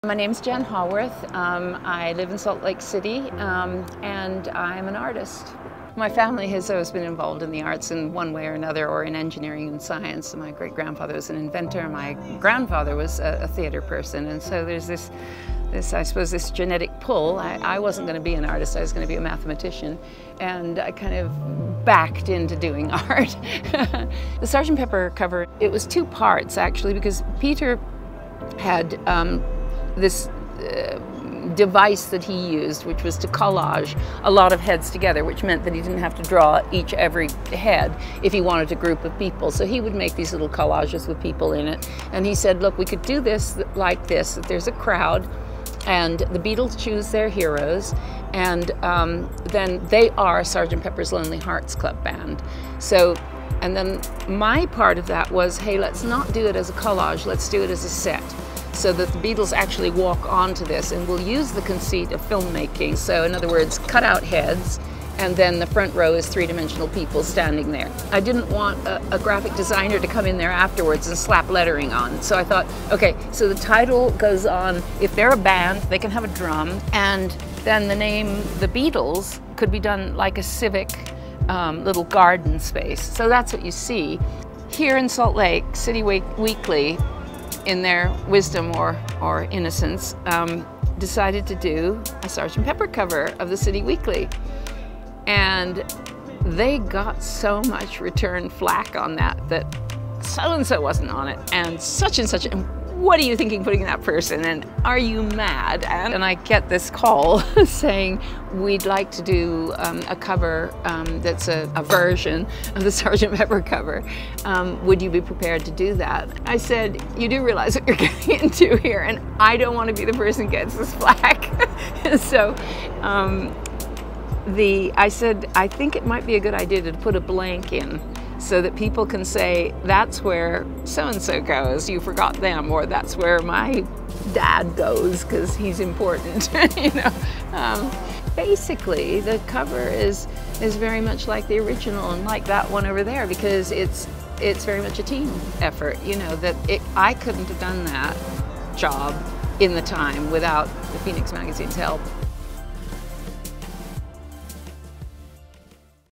My name's Jann Haworth. I live in Salt Lake City and I'm an artist. My family has always been involved in the arts in one way or another, or in engineering and science. My great-grandfather was an inventor, my grandfather was a theater person, and so there's this I suppose, this genetic pull. I wasn't going to be an artist, I was going to be a mathematician, and I kind of backed into doing art. The Sgt. Pepper cover, it was two parts actually, because Peter had this device that he used, which was to collage a lot of heads together, which meant that he didn't have to draw every head if he wanted a group of people. So he would make these little collages with people in it. And he said, look, we could do this like this, that there's a crowd and the Beatles choose their heroes, and then they are Sgt. Pepper's Lonely Hearts Club Band. So, and then my part of that was, hey, let's not do it as a collage, let's do it as a set, so that the Beatles actually walk onto this, and we'll use the conceit of filmmaking. So in other words, cut out heads, and then the front row is three-dimensional people standing there. I didn't want a graphic designer to come in there afterwards and slap lettering on. So I thought, okay, so the title goes on, if they're a band, they can have a drum, and then the name, the Beatles, could be done like a civic little garden space. So that's what you see. Here in Salt Lake, City Weekly, in their wisdom or innocence, decided to do a Sgt. Pepper cover of the City Weekly. And they got so much return flack on that so-and-so wasn't on it, and such, and what are you thinking putting that person, and are you mad? And I get this call saying, we'd like to do a cover that's a version of the Sgt. Pepper cover. Would you be prepared to do that? I said, you do realize what you're getting into here, and I don't want to be the person who gets this flack. So I said, I think it might be a good idea to put a blank in so that people can say, that's where so-and-so goes, you forgot them, or that's where my dad goes because he's important, you know. Basically, the cover is very much like the original and like that one over there, because it's very much a team effort, you know, that I couldn't have done that job in the time without the Phoenix Magazine's help.